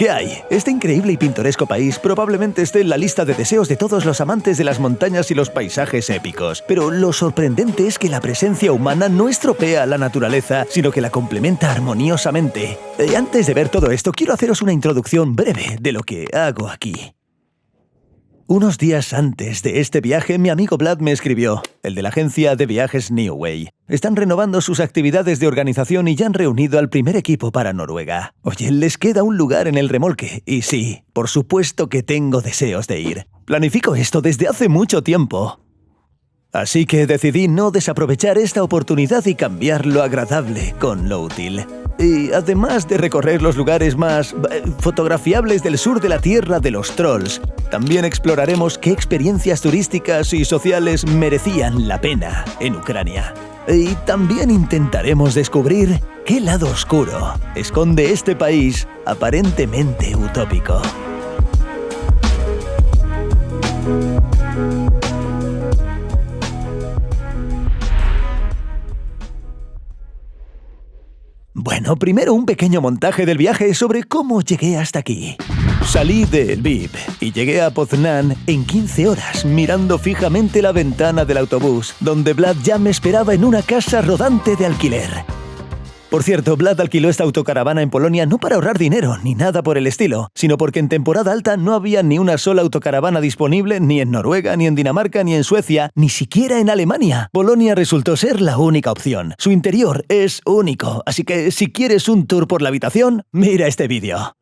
¿Qué hay? Este increíble y pintoresco país probablemente esté en la lista de deseos de todos los amantes de las montañas y los paisajes épicos. Pero lo sorprendente es que la presencia humana no estropea la naturaleza, sino que la complementa armoniosamente. Antes de ver todo esto, quiero haceros una introducción breve de lo que hago aquí. Unos días antes de este viaje, mi amigo Vlad me escribió, el de la agencia de viajes New Way. Están renovando sus actividades de organización y ya han reunido al primer equipo para Noruega. Oye, les queda un lugar en el remolque. Y sí, por supuesto que tengo deseos de ir. Planifico esto desde hace mucho tiempo. Así que decidí no desaprovechar esta oportunidad y cambiar lo agradable con lo útil. Y además de recorrer los lugares más fotografiables del sur de la Tierra de los Trolls, también exploraremos qué experiencias turísticas y sociales merecían la pena en Ucrania. Y también intentaremos descubrir qué lado oscuro esconde este país aparentemente utópico. Bueno, primero un pequeño montaje del viaje sobre cómo llegué hasta aquí. Salí de Lviv y llegué a Poznan en 15 horas, mirando fijamente la ventana del autobús, donde Vlad ya me esperaba en una casa rodante de alquiler. Por cierto, Vlad alquiló esta autocaravana en Polonia no para ahorrar dinero ni nada por el estilo, sino porque en temporada alta no había ni una sola autocaravana disponible ni en Noruega, ni en Dinamarca, ni en Suecia, ni siquiera en Alemania. Polonia resultó ser la única opción. Su interior es único, así que si quieres un tour por la habitación, mira este vídeo.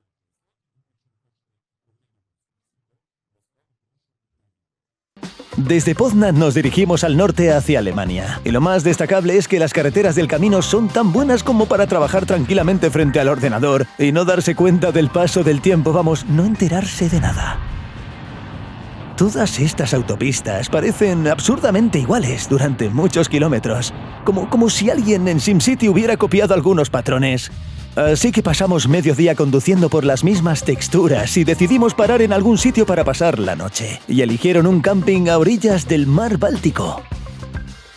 Desde Poznan nos dirigimos al norte hacia Alemania, y lo más destacable es que las carreteras del camino son tan buenas como para trabajar tranquilamente frente al ordenador y no darse cuenta del paso del tiempo, vamos, no enterarse de nada. Todas estas autopistas parecen absurdamente iguales durante muchos kilómetros, como si alguien en SimCity hubiera copiado algunos patrones. Así que pasamos medio día conduciendo por las mismas texturas y decidimos parar en algún sitio para pasar la noche. Y eligieron un camping a orillas del mar Báltico.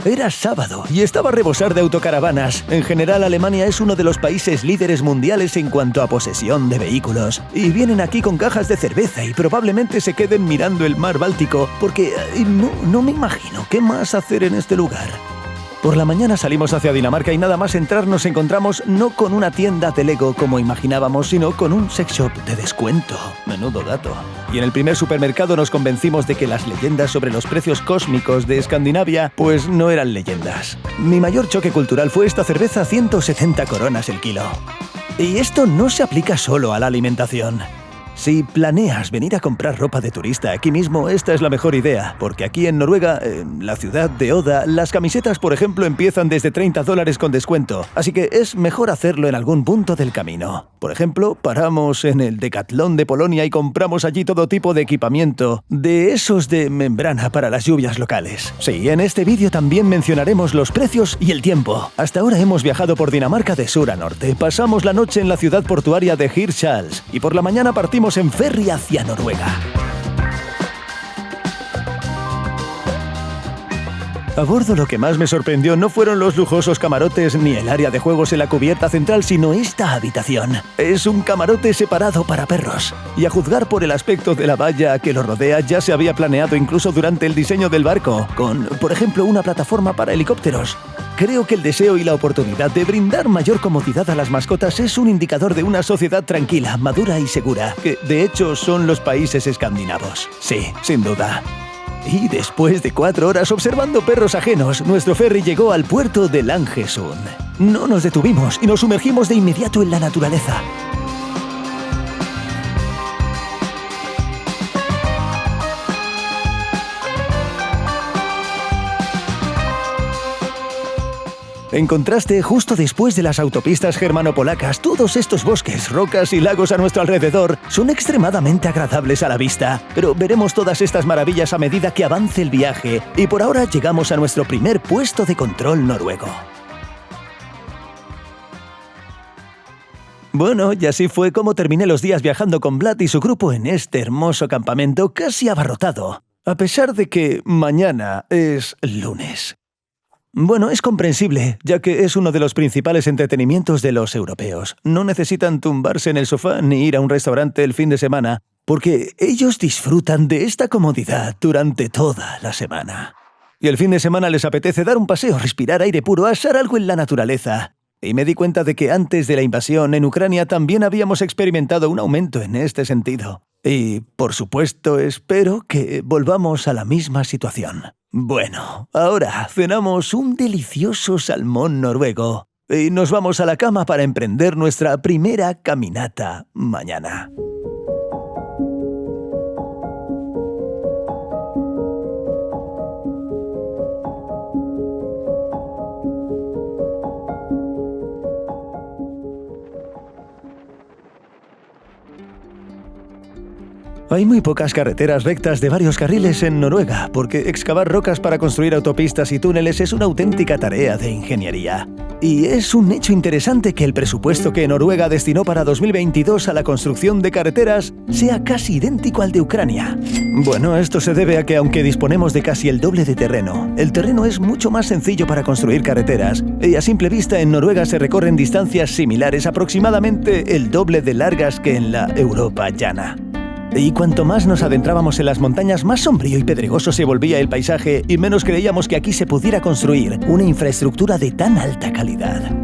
Era sábado y estaba a rebosar de autocaravanas. En general, Alemania es uno de los países líderes mundiales en cuanto a posesión de vehículos. Y vienen aquí con cajas de cerveza y probablemente se queden mirando el mar Báltico porque no me imagino qué más hacer en este lugar. Por la mañana salimos hacia Dinamarca y nada más entrar nos encontramos no con una tienda de Lego como imaginábamos, sino con un sex shop de descuento. Menudo dato. Y en el primer supermercado nos convencimos de que las leyendas sobre los precios cósmicos de Escandinavia pues no eran leyendas. Mi mayor choque cultural fue esta cerveza a 170 coronas el kilo. Y esto no se aplica solo a la alimentación. Si planeas venir a comprar ropa de turista aquí mismo, esta es la mejor idea, porque aquí en Noruega, en la ciudad de Oda, las camisetas, por ejemplo, empiezan desde $30 con descuento, así que es mejor hacerlo en algún punto del camino. Por ejemplo, paramos en el Decathlon de Polonia y compramos allí todo tipo de equipamiento, de esos de membrana para las lluvias locales. Sí, en este vídeo también mencionaremos los precios y el tiempo. Hasta ahora hemos viajado por Dinamarca de sur a norte, pasamos la noche en la ciudad portuaria de Hirtshals y por la mañana partimos en ferry hacia Noruega. A bordo lo que más me sorprendió no fueron los lujosos camarotes ni el área de juegos en la cubierta central, sino esta habitación. Es un camarote separado para perros. Y a juzgar por el aspecto de la valla que lo rodea, ya se había planeado incluso durante el diseño del barco, con, por ejemplo, una plataforma para helicópteros. Creo que el deseo y la oportunidad de brindar mayor comodidad a las mascotas es un indicador de una sociedad tranquila, madura y segura, que de hecho son los países escandinavos. Sí, sin duda. Y después de 4 horas observando perros ajenos, nuestro ferry llegó al puerto de Langesund. No nos detuvimos y nos sumergimos de inmediato en la naturaleza. En contraste, justo después de las autopistas germano-polacas, todos estos bosques, rocas y lagos a nuestro alrededor son extremadamente agradables a la vista. Pero veremos todas estas maravillas a medida que avance el viaje, y por ahora llegamos a nuestro primer puesto de control noruego. Bueno, y así fue como terminé los días viajando con Vlad y su grupo en este hermoso campamento casi abarrotado, a pesar de que mañana es lunes. Bueno, es comprensible, ya que es uno de los principales entretenimientos de los europeos. No necesitan tumbarse en el sofá ni ir a un restaurante el fin de semana, porque ellos disfrutan de esta comodidad durante toda la semana. Y el fin de semana les apetece dar un paseo, respirar aire puro, asar algo en la naturaleza. Y me di cuenta de que antes de la invasión en Ucrania también habíamos experimentado un aumento en este sentido. Y, por supuesto, espero que volvamos a la misma situación. Bueno, ahora cenamos un delicioso salmón noruego y nos vamos a la cama para emprender nuestra primera caminata mañana. Hay muy pocas carreteras rectas de varios carriles en Noruega, porque excavar rocas para construir autopistas y túneles es una auténtica tarea de ingeniería. Y es un hecho interesante que el presupuesto que Noruega destinó para 2022 a la construcción de carreteras sea casi idéntico al de Ucrania. Bueno, esto se debe a que aunque disponemos de casi el doble de terreno, el terreno es mucho más sencillo para construir carreteras, y a simple vista en Noruega se recorren distancias similares, aproximadamente el doble de largas que en la Europa llana. Y cuanto más nos adentrábamos en las montañas, más sombrío y pedregoso se volvía el paisaje y menos creíamos que aquí se pudiera construir una infraestructura de tan alta calidad.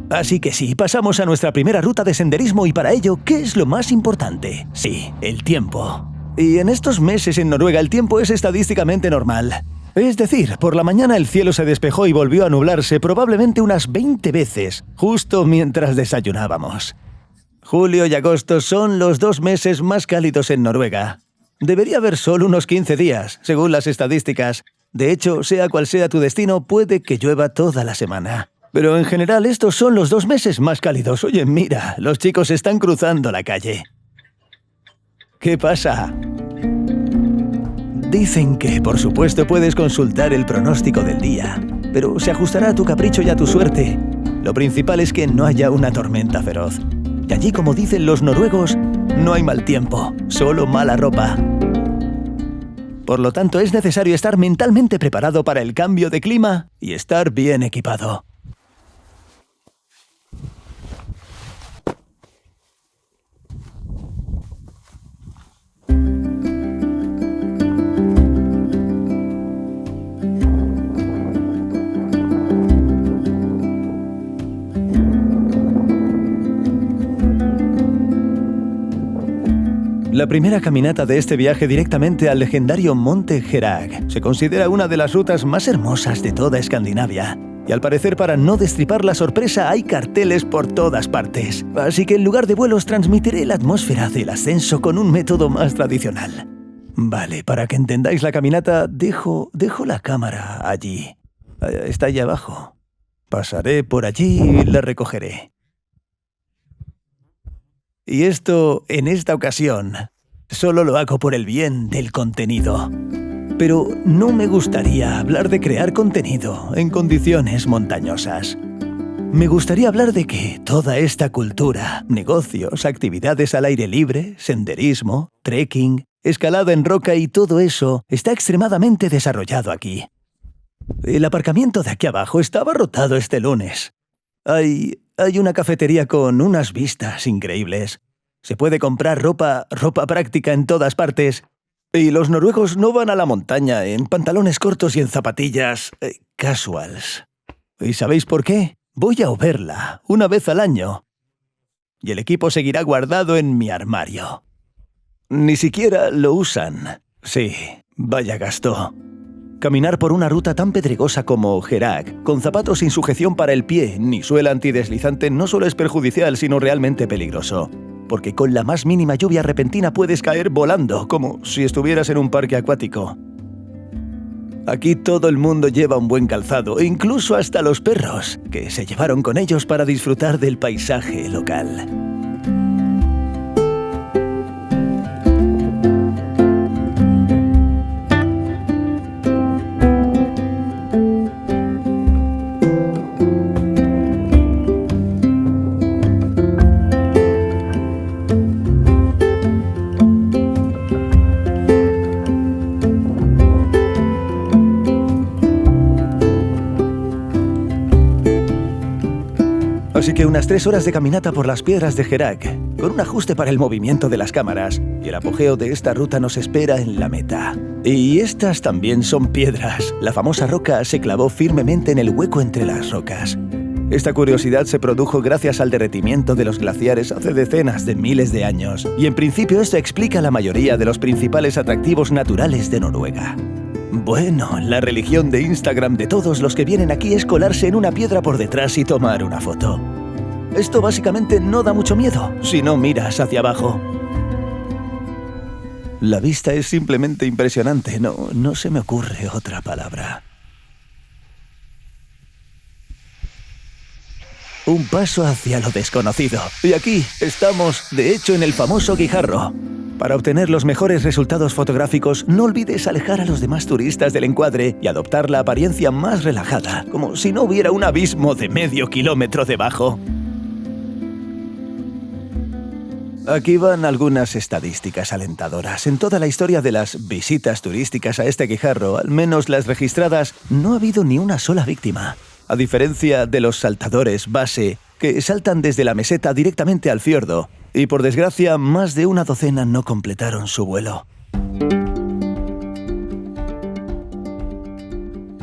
Así que sí, pasamos a nuestra primera ruta de senderismo y para ello, ¿qué es lo más importante? Sí, el tiempo. Y en estos meses en Noruega el tiempo es estadísticamente normal. Es decir, por la mañana el cielo se despejó y volvió a nublarse probablemente unas 20 veces, justo mientras desayunábamos. Julio y agosto son los 2 meses más cálidos en Noruega. Debería haber sol unos 15 días, según las estadísticas. De hecho, sea cual sea tu destino, puede que llueva toda la semana. Pero en general estos son los 2 meses más cálidos. Oye, mira, los chicos están cruzando la calle. ¿Qué pasa? Dicen que, por supuesto, puedes consultar el pronóstico del día, pero se ajustará a tu capricho y a tu suerte. Lo principal es que no haya una tormenta feroz. Y allí, como dicen los noruegos, no hay mal tiempo, solo mala ropa. Por lo tanto, es necesario estar mentalmente preparado para el cambio de clima y estar bien equipado. La primera caminata de este viaje directamente al legendario Monte Herag se considera una de las rutas más hermosas de toda Escandinavia. Y al parecer, para no destripar la sorpresa, hay carteles por todas partes. Así que en lugar de vuelos transmitiré la atmósfera del ascenso con un método más tradicional. Vale, para que entendáis la caminata, dejo la cámara allí. Está allá abajo. Pasaré por allí y la recogeré. Y esto, en esta ocasión, solo lo hago por el bien del contenido. Pero no me gustaría hablar de crear contenido en condiciones montañosas. Me gustaría hablar de que toda esta cultura, negocios, actividades al aire libre, senderismo, trekking, escalada en roca y todo eso está extremadamente desarrollado aquí. El aparcamiento de aquí abajo está abarrotado este lunes. Hay una cafetería con unas vistas increíbles. Se puede comprar ropa práctica en todas partes. Y los noruegos no van a la montaña en pantalones cortos y en zapatillas casuals. ¿Y sabéis por qué? Voy a verla una vez al año. Y el equipo seguirá guardado en mi armario. Ni siquiera lo usan. Sí, vaya gasto. Caminar por una ruta tan pedregosa como Herag, con zapatos sin sujeción para el pie ni suela antideslizante, no solo es perjudicial, sino realmente peligroso. Porque con la más mínima lluvia repentina puedes caer volando, como si estuvieras en un parque acuático. Aquí todo el mundo lleva un buen calzado, incluso hasta los perros, que se llevaron con ellos para disfrutar del paisaje local. Así que unas 3 horas de caminata por las piedras de Herak, con un ajuste para el movimiento de las cámaras, y el apogeo de esta ruta nos espera en la meta. Y estas también son piedras. La famosa roca se clavó firmemente en el hueco entre las rocas. Esta curiosidad se produjo gracias al derretimiento de los glaciares hace decenas de miles de años, y en principio esto explica la mayoría de los principales atractivos naturales de Noruega. Bueno, la religión de Instagram de todos los que vienen aquí es colarse en una piedra por detrás y tomar una foto. Esto básicamente no da mucho miedo si no miras hacia abajo. La vista es simplemente impresionante, no se me ocurre otra palabra. Un paso hacia lo desconocido. Y aquí estamos, de hecho, en el famoso Guijarro. Para obtener los mejores resultados fotográficos, no olvides alejar a los demás turistas del encuadre y adoptar la apariencia más relajada, como si no hubiera un abismo de medio kilómetro debajo. Aquí van algunas estadísticas alentadoras. En toda la historia de las visitas turísticas a este Guijarro, al menos las registradas, no ha habido ni una sola víctima. A diferencia de los saltadores base, que saltan desde la meseta directamente al fiordo, y por desgracia, más de una docena no completaron su vuelo.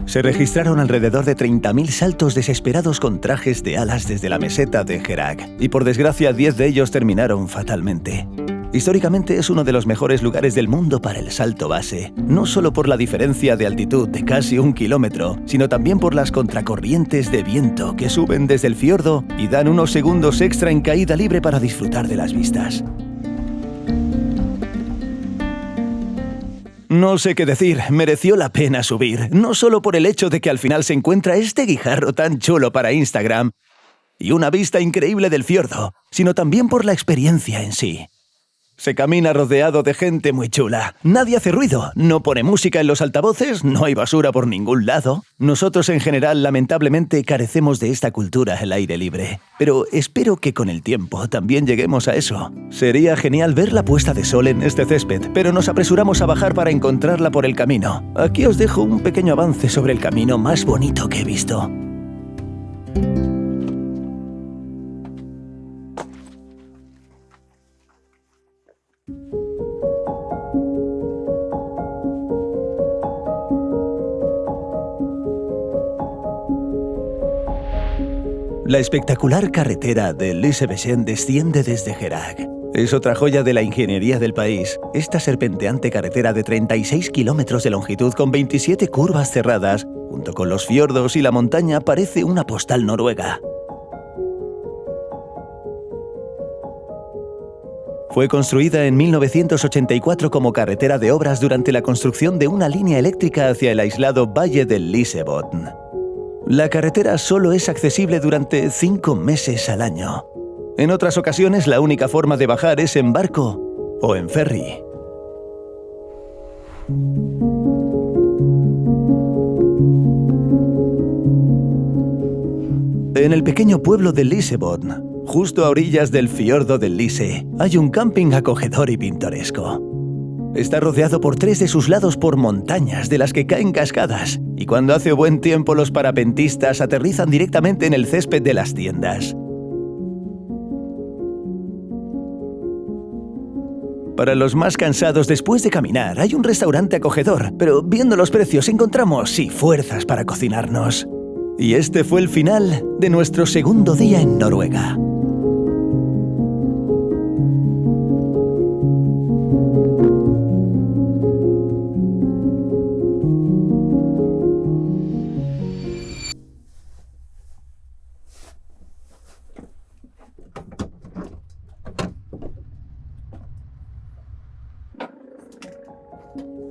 Se registraron alrededor de 30.000 saltos desesperados con trajes de alas desde la meseta de Herak, y por desgracia 10 de ellos terminaron fatalmente. Históricamente es uno de los mejores lugares del mundo para el salto base, no solo por la diferencia de altitud de casi 1 kilómetro, sino también por las contracorrientes de viento que suben desde el fiordo y dan unos segundos extra en caída libre para disfrutar de las vistas. No sé qué decir, mereció la pena subir, no solo por el hecho de que al final se encuentra este guijarro tan chulo para Instagram y una vista increíble del fiordo, sino también por la experiencia en sí. Se camina rodeado de gente muy chula. Nadie hace ruido, no pone música en los altavoces, no hay basura por ningún lado. Nosotros en general, lamentablemente, carecemos de esta cultura al aire libre. Pero espero que con el tiempo también lleguemos a eso. Sería genial ver la puesta de sol en este césped, pero nos apresuramos a bajar para encontrarla por el camino. Aquí os dejo un pequeño avance sobre el camino más bonito que he visto. La espectacular carretera de Lysebesen desciende desde Herak. Es otra joya de la ingeniería del país. Esta serpenteante carretera de 36 kilómetros de longitud con 27 curvas cerradas, junto con los fiordos y la montaña, parece una postal noruega. Fue construida en 1984 como carretera de obras durante la construcción de una línea eléctrica hacia el aislado valle del Lysebotn. La carretera solo es accesible durante 5 meses al año. En otras ocasiones, la única forma de bajar es en barco o en ferry. En el pequeño pueblo de Lysebotn, justo a orillas del fiordo del Lyse, hay un camping acogedor y pintoresco. Está rodeado por 3 de sus lados por montañas de las que caen cascadas, y cuando hace buen tiempo los parapentistas aterrizan directamente en el césped de las tiendas. Para los más cansados después de caminar, hay un restaurante acogedor, pero viendo los precios encontramos, sí, fuerzas para cocinarnos. Y este fue el final de nuestro segundo día en Noruega.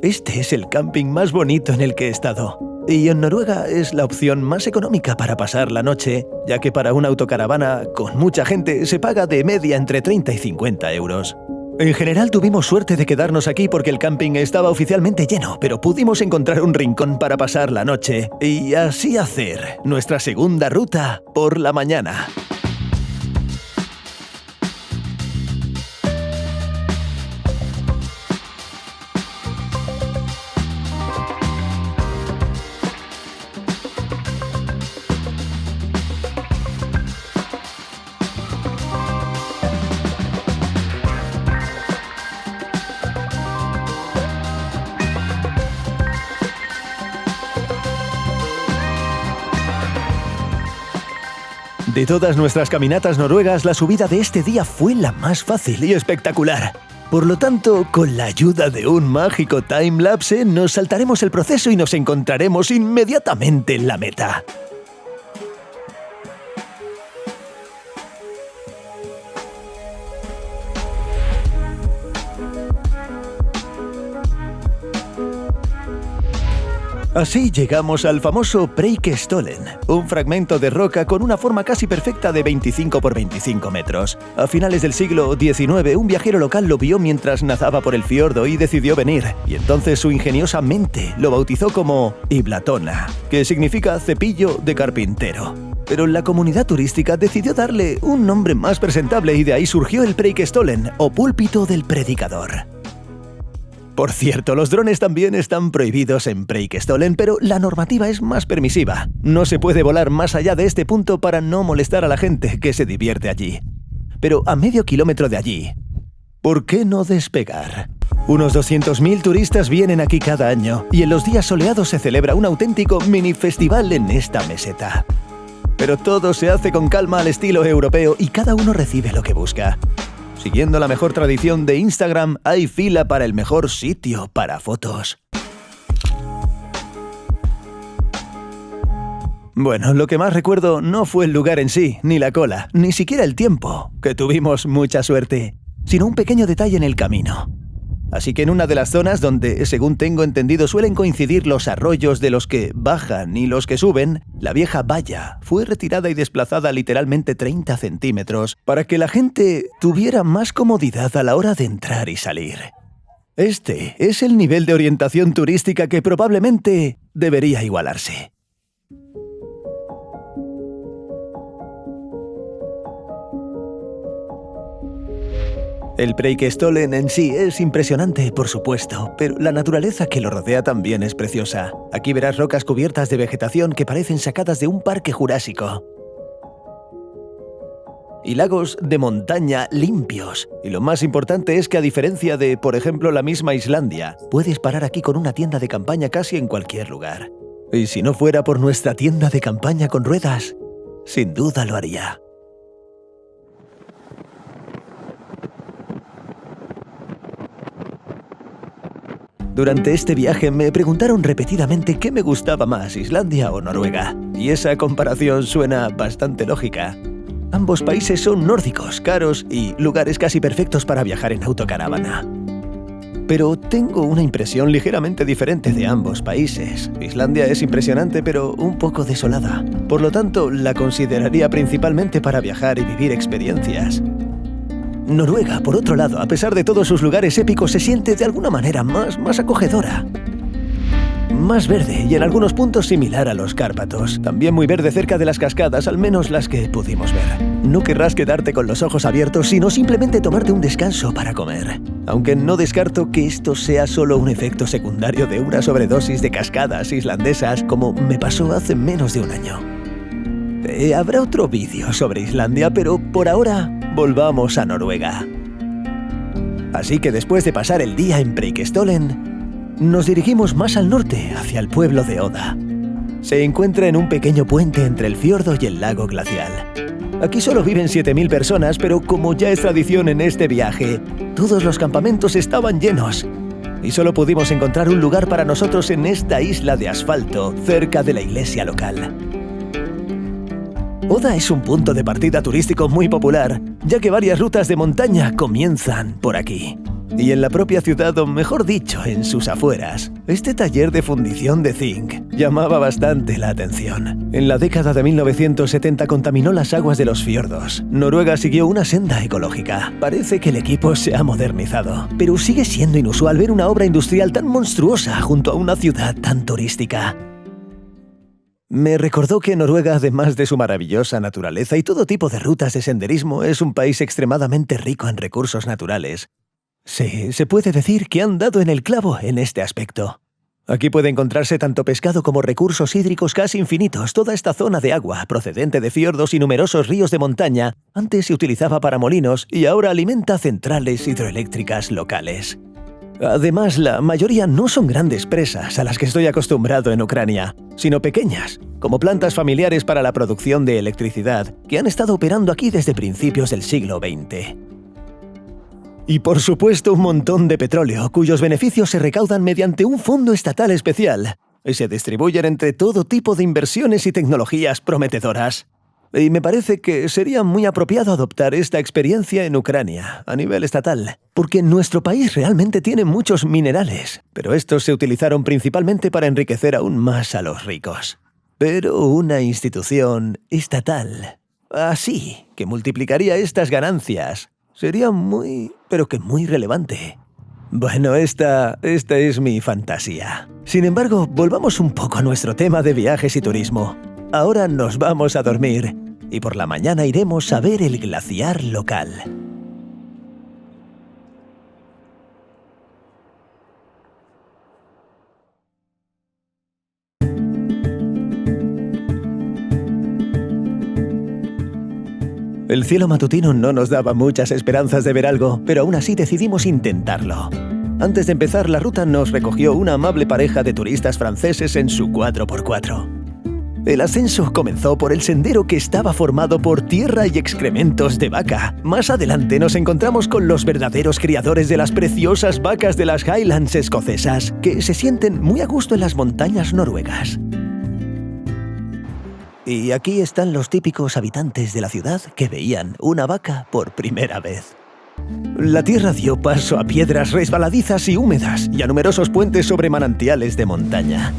Este es el camping más bonito en el que he estado. Y en Noruega es la opción más económica para pasar la noche, ya que para una autocaravana con mucha gente se paga de media entre 30 y 50 euros. En general tuvimos suerte de quedarnos aquí porque el camping estaba oficialmente lleno, pero pudimos encontrar un rincón para pasar la noche y así hacer nuestra segunda ruta por la mañana. De todas nuestras caminatas noruegas, la subida de este día fue la más fácil y espectacular. Por lo tanto, con la ayuda de un mágico timelapse, nos saltaremos el proceso y nos encontraremos inmediatamente en la meta. Así llegamos al famoso Preikestolen, un fragmento de roca con una forma casi perfecta de 25 por 25 metros. A finales del siglo XIX, un viajero local lo vio mientras nadaba por el fiordo y decidió venir, y entonces su ingeniosa mente lo bautizó como Iblatona, que significa cepillo de carpintero. Pero la comunidad turística decidió darle un nombre más presentable y de ahí surgió el Preikestolen, o púlpito del predicador. Por cierto, los drones también están prohibidos en Preikestolen, pero la normativa es más permisiva. No se puede volar más allá de este punto para no molestar a la gente que se divierte allí. Pero a medio kilómetro de allí, ¿por qué no despegar? Unos 200.000 turistas vienen aquí cada año y en los días soleados se celebra un auténtico mini festival en esta meseta. Pero todo se hace con calma al estilo europeo y cada uno recibe lo que busca. Siguiendo la mejor tradición de Instagram, hay fila para el mejor sitio para fotos. Bueno, lo que más recuerdo no fue el lugar en sí, ni la cola, ni siquiera el tiempo, que tuvimos mucha suerte, sino un pequeño detalle en el camino. Así que en una de las zonas donde, según tengo entendido, suelen coincidir los arroyos de los que bajan y los que suben, la vieja valla fue retirada y desplazada literalmente 30 centímetros para que la gente tuviera más comodidad a la hora de entrar y salir. Este es el nivel de orientación turística que probablemente debería igualarse. El Preikestolen en sí es impresionante, por supuesto, pero la naturaleza que lo rodea también es preciosa. Aquí verás rocas cubiertas de vegetación que parecen sacadas de un parque jurásico. Y lagos de montaña limpios. Y lo más importante es que a diferencia de, por ejemplo, la misma Islandia, puedes parar aquí con una tienda de campaña casi en cualquier lugar. Y si no fuera por nuestra tienda de campaña con ruedas, sin duda lo haría. Durante este viaje me preguntaron repetidamente qué me gustaba más, Islandia o Noruega. Y esa comparación suena bastante lógica. Ambos países son nórdicos, caros y lugares casi perfectos para viajar en autocaravana. Pero tengo una impresión ligeramente diferente de ambos países. Islandia es impresionante pero un poco desolada. Por lo tanto, la consideraría principalmente para viajar y vivir experiencias. Noruega, por otro lado, a pesar de todos sus lugares épicos, se siente de alguna manera más acogedora. Más verde y en algunos puntos similar a los Cárpatos. También muy verde cerca de las cascadas, al menos las que pudimos ver. No querrás quedarte con los ojos abiertos, sino simplemente tomarte un descanso para comer. Aunque no descarto que esto sea solo un efecto secundario de una sobredosis de cascadas islandesas, como me pasó hace menos de un año. Habrá otro vídeo sobre Islandia, pero por ahora volvamos a Noruega. Así que después de pasar el día en Preikestolen, nos dirigimos más al norte, hacia el pueblo de Oda. Se encuentra en un pequeño puente entre el fiordo y el lago glacial. Aquí solo viven 7.000 personas, pero como ya es tradición en este viaje, todos los campamentos estaban llenos. Y solo pudimos encontrar un lugar para nosotros en esta isla de asfalto, cerca de la iglesia local. Oda es un punto de partida turístico muy popular, ya que varias rutas de montaña comienzan por aquí. Y en la propia ciudad, o mejor dicho, en sus afueras, este taller de fundición de zinc llamaba bastante la atención. En la década de 1970 contaminó las aguas de los fiordos. Noruega siguió una senda ecológica. Parece que el equipo se ha modernizado, pero sigue siendo inusual ver una obra industrial tan monstruosa junto a una ciudad tan turística. Me recordó que Noruega, además de su maravillosa naturaleza y todo tipo de rutas de senderismo, es un país extremadamente rico en recursos naturales. Sí, se puede decir que han dado en el clavo en este aspecto. Aquí puede encontrarse tanto pescado como recursos hídricos casi infinitos. Toda esta zona de agua, procedente de fiordos y numerosos ríos de montaña, antes se utilizaba para molinos y ahora alimenta centrales hidroeléctricas locales. Además, la mayoría no son grandes presas a las que estoy acostumbrado en Ucrania, sino pequeñas, como plantas familiares para la producción de electricidad, que han estado operando aquí desde principios del siglo XX. Y por supuesto un montón de petróleo, cuyos beneficios se recaudan mediante un fondo estatal especial y se distribuyen entre todo tipo de inversiones y tecnologías prometedoras. Y me parece que sería muy apropiado adoptar esta experiencia en Ucrania, a nivel estatal, porque nuestro país realmente tiene muchos minerales, pero estos se utilizaron principalmente para enriquecer aún más a los ricos. Pero una institución estatal, así, que multiplicaría estas ganancias, sería muy, pero que muy relevante. Bueno, esta es mi fantasía. Sin embargo, volvamos un poco a nuestro tema de viajes y turismo. Ahora nos vamos a dormir y por la mañana iremos a ver el glaciar local. El cielo matutino no nos daba muchas esperanzas de ver algo, pero aún así decidimos intentarlo. Antes de empezar la ruta nos recogió una amable pareja de turistas franceses en su 4x4. El ascenso comenzó por el sendero que estaba formado por tierra y excrementos de vaca. Más adelante nos encontramos con los verdaderos criadores de las preciosas vacas de las Highlands escocesas, que se sienten muy a gusto en las montañas noruegas. Y aquí están los típicos habitantes de la ciudad que veían una vaca por primera vez. La tierra dio paso a piedras resbaladizas y húmedas y a numerosos puentes sobre manantiales de montaña.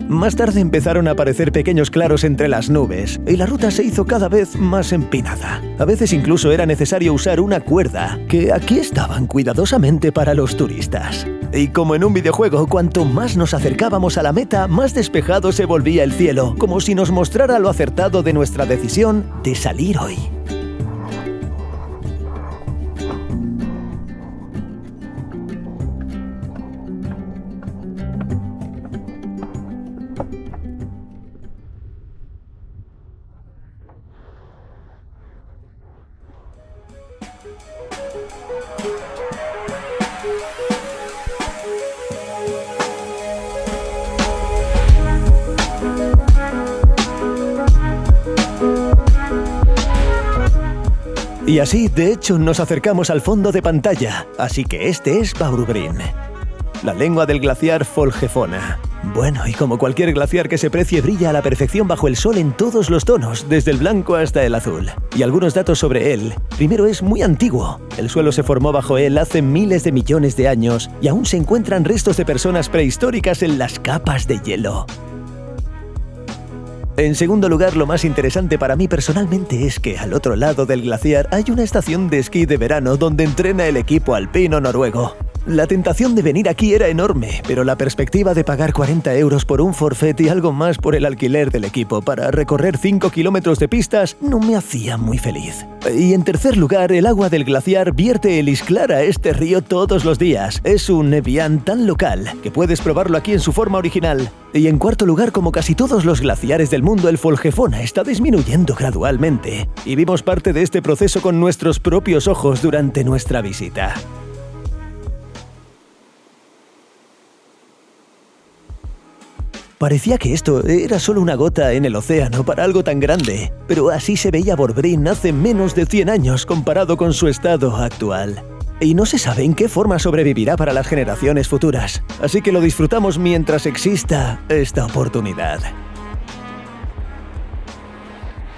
Más tarde empezaron a aparecer pequeños claros entre las nubes y la ruta se hizo cada vez más empinada. A veces incluso era necesario usar una cuerda, que aquí estaban cuidadosamente para los turistas. Y como en un videojuego, cuanto más nos acercábamos a la meta, más despejado se volvía el cielo, como si nos mostrara lo acertado de nuestra decisión de salir hoy. Y así, de hecho, nos acercamos al fondo de pantalla, así que este es Baurubreen, la lengua del glaciar Folgefonna. Bueno, y como cualquier glaciar que se precie, brilla a la perfección bajo el sol en todos los tonos, desde el blanco hasta el azul. Y algunos datos sobre él. Primero, es muy antiguo. El suelo se formó bajo él hace miles de millones de años y aún se encuentran restos de personas prehistóricas en las capas de hielo. En segundo lugar, lo más interesante para mí personalmente es que al otro lado del glaciar hay una estación de esquí de verano donde entrena el equipo alpino noruego. La tentación de venir aquí era enorme, pero la perspectiva de pagar 40 euros por un forfait y algo más por el alquiler del equipo para recorrer 5 kilómetros de pistas no me hacía muy feliz. Y en tercer lugar, el agua del glaciar vierte el Isclar a este río todos los días. Es un Evian tan local que puedes probarlo aquí en su forma original. Y en cuarto lugar, como casi todos los glaciares del mundo, el Folgefonna está disminuyendo gradualmente. Y vimos parte de este proceso con nuestros propios ojos durante nuestra visita. Parecía que esto era solo una gota en el océano para algo tan grande, pero así se veía Baurubreen hace menos de 100 años comparado con su estado actual. Y no se sabe en qué forma sobrevivirá para las generaciones futuras, así que lo disfrutamos mientras exista esta oportunidad.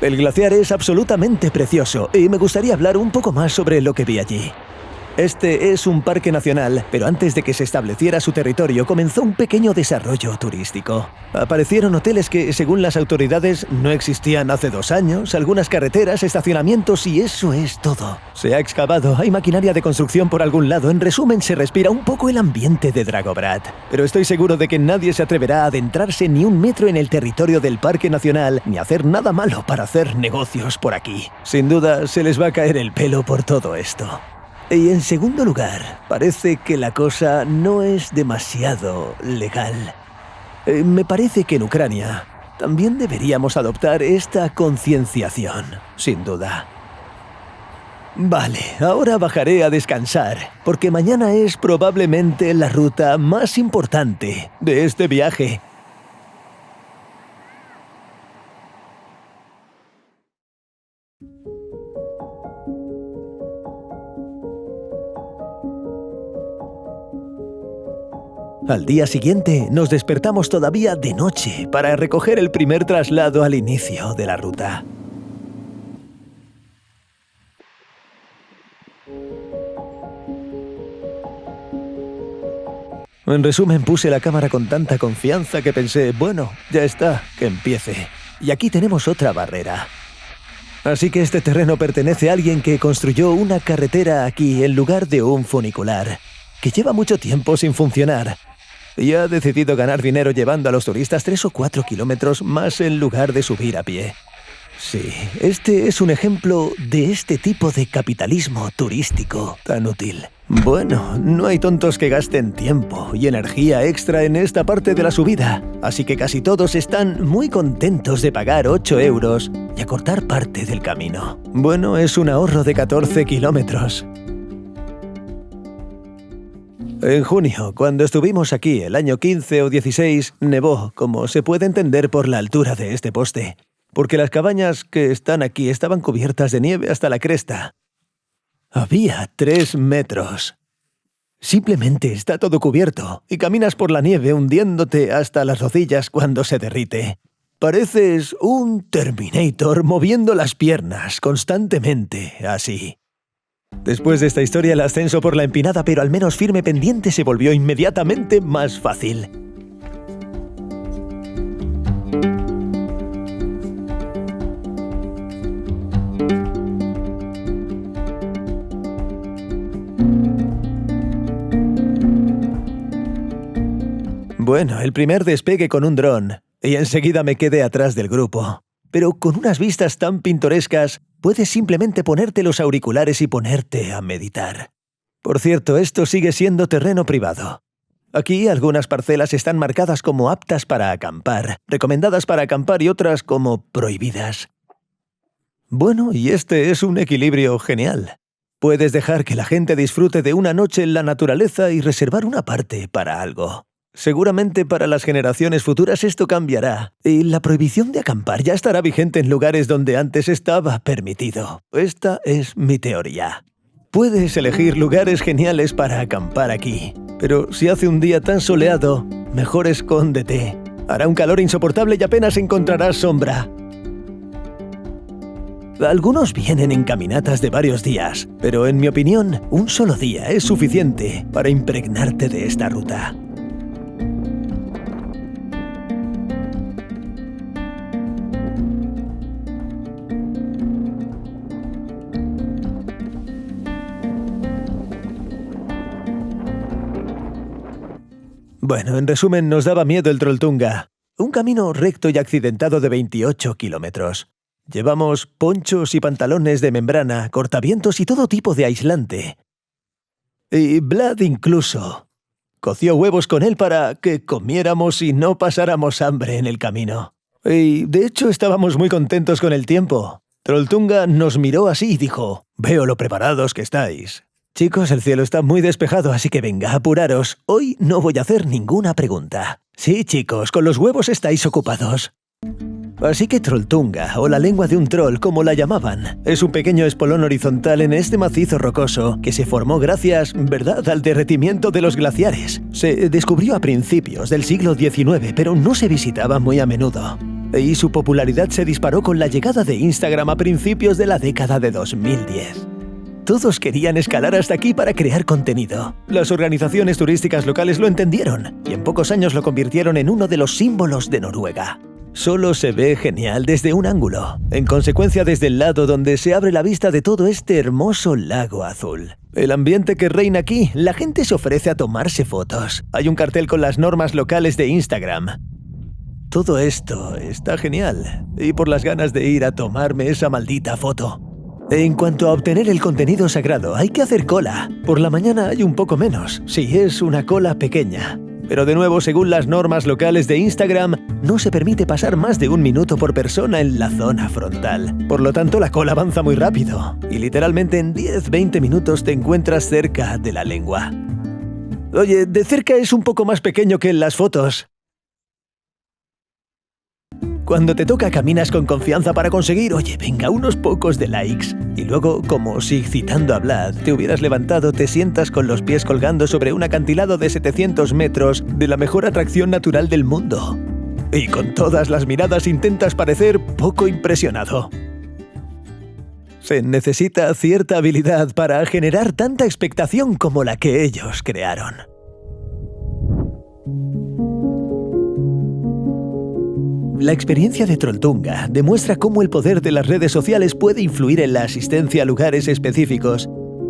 El glaciar es absolutamente precioso y me gustaría hablar un poco más sobre lo que vi allí. Este es un parque nacional, pero antes de que se estableciera su territorio comenzó un pequeño desarrollo turístico. Aparecieron hoteles que, según las autoridades, no existían hace 2 años, algunas carreteras, estacionamientos y eso es todo. Se ha excavado, hay maquinaria de construcción por algún lado, en resumen se respira un poco el ambiente de Dragobrat. Pero estoy seguro de que nadie se atreverá a adentrarse ni un metro en el territorio del parque nacional, ni a hacer nada malo para hacer negocios por aquí. Sin duda, se les va a caer el pelo por todo esto. Y en segundo lugar, parece que la cosa no es demasiado legal. Me parece que en Ucrania también deberíamos adoptar esta concienciación, sin duda. Vale, ahora bajaré a descansar, porque mañana es probablemente la ruta más importante de este viaje. Al día siguiente nos despertamos todavía de noche para recoger el primer traslado al inicio de la ruta. En resumen, puse la cámara con tanta confianza que pensé, bueno, ya está, que empiece. Y aquí tenemos otra barrera. Así que este terreno pertenece a alguien que construyó una carretera aquí en lugar de un funicular, que lleva mucho tiempo sin funcionar. Y ha decidido ganar dinero llevando a los turistas 3 o 4 kilómetros más en lugar de subir a pie. Sí, este es un ejemplo de este tipo de capitalismo turístico tan útil. Bueno, no hay tontos que gasten tiempo y energía extra en esta parte de la subida, así que casi todos están muy contentos de pagar 8 euros y acortar parte del camino. Bueno, es un ahorro de 14 kilómetros. En junio, cuando estuvimos aquí el año 15 o 16, nevó, como se puede entender por la altura de este poste, porque las cabañas que están aquí estaban cubiertas de nieve hasta la cresta. Había 3 metros. Simplemente está todo cubierto y caminas por la nieve hundiéndote hasta las rodillas cuando se derrite. Pareces un Terminator moviendo las piernas constantemente, así. Después de esta historia, el ascenso por la empinada pero al menos firme pendiente se volvió inmediatamente más fácil. Bueno, el primer despegue con un dron, y enseguida me quedé atrás del grupo. Pero con unas vistas tan pintorescas, puedes simplemente ponerte los auriculares y ponerte a meditar. Por cierto, esto sigue siendo terreno privado. Aquí algunas parcelas están marcadas como aptas para acampar, recomendadas para acampar y otras como prohibidas. Bueno, y este es un equilibrio genial. Puedes dejar que la gente disfrute de una noche en la naturaleza y reservar una parte para algo. Seguramente para las generaciones futuras esto cambiará, y la prohibición de acampar ya estará vigente en lugares donde antes estaba permitido. Esta es mi teoría. Puedes elegir lugares geniales para acampar aquí, pero si hace un día tan soleado, mejor escóndete. Hará un calor insoportable y apenas encontrarás sombra. Algunos vienen en caminatas de varios días, pero en mi opinión, un solo día es suficiente para impregnarte de esta ruta. Bueno, en resumen, nos daba miedo el Trolltunga. Un camino recto y accidentado de 28 kilómetros. Llevamos ponchos y pantalones de membrana, cortavientos y todo tipo de aislante. Y Vlad incluso coció huevos con él para que comiéramos y no pasáramos hambre en el camino. Y de hecho estábamos muy contentos con el tiempo. Trolltunga nos miró así y dijo: «Veo lo preparados que estáis». Chicos, el cielo está muy despejado, así que venga, apuraros. Hoy no voy a hacer ninguna pregunta. Sí, chicos, con los huevos estáis ocupados. Así que Trolltunga, o la lengua de un troll como la llamaban, es un pequeño espolón horizontal en este macizo rocoso que se formó gracias, ¿verdad?, al derretimiento de los glaciares. Se descubrió a principios del siglo XIX, pero no se visitaba muy a menudo. Y su popularidad se disparó con la llegada de Instagram a principios de la década de 2010. Todos querían escalar hasta aquí para crear contenido. Las organizaciones turísticas locales lo entendieron y en pocos años lo convirtieron en uno de los símbolos de Noruega. Solo se ve genial desde un ángulo, en consecuencia desde el lado donde se abre la vista de todo este hermoso lago azul. El ambiente que reina aquí, la gente se ofrece a tomarse fotos. Hay un cartel con las normas locales de Instagram. Todo esto está genial, y por las ganas de ir a tomarme esa maldita foto. En cuanto a obtener el contenido sagrado, hay que hacer cola. Por la mañana hay un poco menos, sí, es una cola pequeña. Pero de nuevo, según las normas locales de Instagram, no se permite pasar más de 1 minuto por persona en la zona frontal. Por lo tanto, la cola avanza muy rápido y literalmente en 10-20 minutos te encuentras cerca de la lengua. Oye, de cerca es un poco más pequeño que en las fotos. Cuando te toca caminas con confianza para conseguir, oye, venga, unos pocos de likes. Y luego, como si citando a Vlad, te hubieras levantado, te sientas con los pies colgando sobre un acantilado de 700 metros de la mejor atracción natural del mundo. Y con todas las miradas intentas parecer poco impresionado. Se necesita cierta habilidad para generar tanta expectación como la que ellos crearon. La experiencia de Trolltunga demuestra cómo el poder de las redes sociales puede influir en la asistencia a lugares específicos.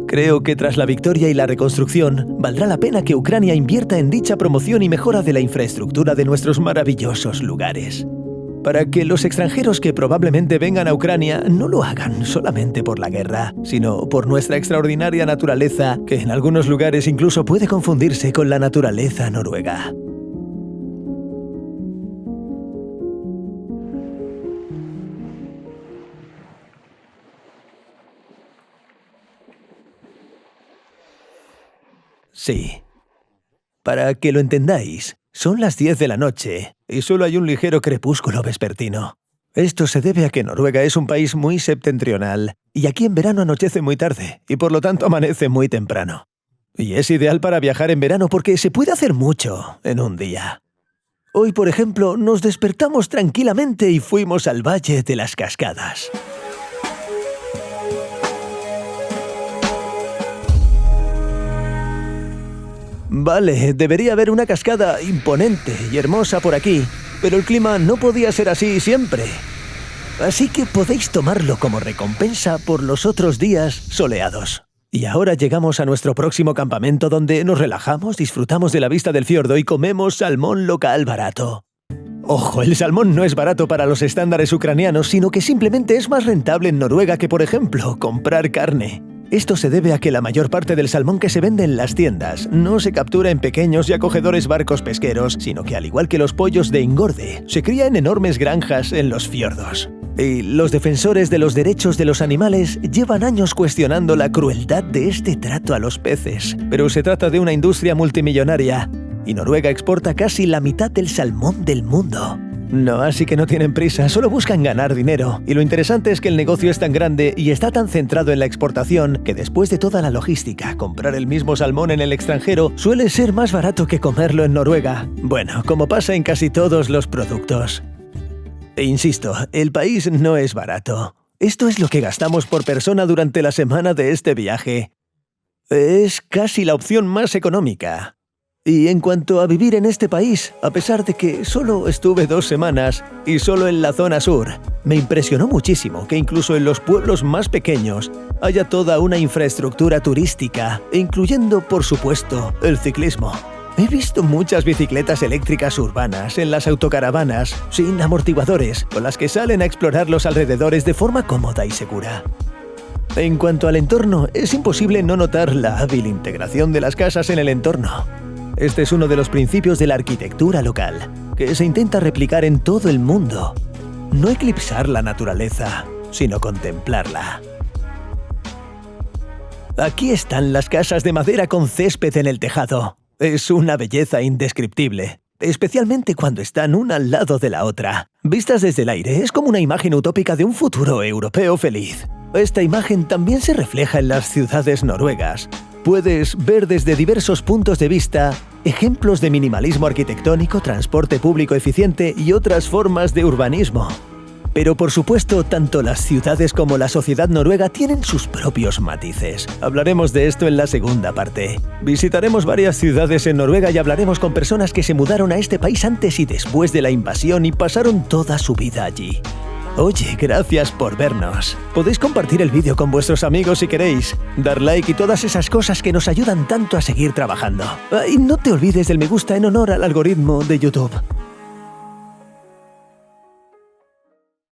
Creo que tras la victoria y la reconstrucción, valdrá la pena que Ucrania invierta en dicha promoción y mejora de la infraestructura de nuestros maravillosos lugares. Para que los extranjeros que probablemente vengan a Ucrania no lo hagan solamente por la guerra, sino por nuestra extraordinaria naturaleza, que en algunos lugares incluso puede confundirse con la naturaleza noruega. Sí. Para que lo entendáis, son las 10 de la noche y solo hay un ligero crepúsculo vespertino. Esto se debe a que Noruega es un país muy septentrional y aquí en verano anochece muy tarde y por lo tanto amanece muy temprano. Y es ideal para viajar en verano porque se puede hacer mucho en un día. Hoy, por ejemplo, nos despertamos tranquilamente y fuimos al Valle de las Cascadas. Vale, debería haber una cascada imponente y hermosa por aquí, pero el clima no podía ser así siempre. Así que podéis tomarlo como recompensa por los otros días soleados. Y ahora llegamos a nuestro próximo campamento donde nos relajamos, disfrutamos de la vista del fiordo y comemos salmón local barato. Ojo, el salmón no es barato para los estándares ucranianos, sino que simplemente es más rentable en Noruega que, por ejemplo, comprar carne. Esto se debe a que la mayor parte del salmón que se vende en las tiendas no se captura en pequeños y acogedores barcos pesqueros, sino que al igual que los pollos de engorde, se cría en enormes granjas en los fiordos. Y los defensores de los derechos de los animales llevan años cuestionando la crueldad de este trato a los peces. Pero se trata de una industria multimillonaria, y Noruega exporta casi la mitad del salmón del mundo. No, así que no tienen prisa, solo buscan ganar dinero. Y lo interesante es que el negocio es tan grande y está tan centrado en la exportación que después de toda la logística, comprar el mismo salmón en el extranjero suele ser más barato que comerlo en Noruega. Bueno, como pasa en casi todos los productos. E insisto, el país no es barato. Esto es lo que gastamos por persona durante la semana de este viaje. Es casi la opción más económica. Y en cuanto a vivir en este país, a pesar de que solo estuve 2 semanas y solo en la zona sur, me impresionó muchísimo que incluso en los pueblos más pequeños haya toda una infraestructura turística, incluyendo, por supuesto, el ciclismo. He visto muchas bicicletas eléctricas urbanas en las autocaravanas, sin amortiguadores, con las que salen a explorar los alrededores de forma cómoda y segura. En cuanto al entorno, es imposible no notar la hábil integración de las casas en el entorno. Este es uno de los principios de la arquitectura local, que se intenta replicar en todo el mundo. No eclipsar la naturaleza, sino contemplarla. Aquí están las casas de madera con césped en el tejado. Es una belleza indescriptible, especialmente cuando están una al lado de la otra. Vistas desde el aire, es como una imagen utópica de un futuro europeo feliz. Esta imagen también se refleja en las ciudades noruegas. Puedes ver desde diversos puntos de vista ejemplos de minimalismo arquitectónico, transporte público eficiente y otras formas de urbanismo. Pero por supuesto, tanto las ciudades como la sociedad noruega tienen sus propios matices. Hablaremos de esto en la segunda parte. Visitaremos varias ciudades en Noruega y hablaremos con personas que se mudaron a este país antes y después de la invasión y pasaron toda su vida allí. Oye, gracias por vernos. Podéis compartir el vídeo con vuestros amigos si queréis, dar like y todas esas cosas que nos ayudan tanto a seguir trabajando. Y no te olvides del me gusta en honor al algoritmo de YouTube.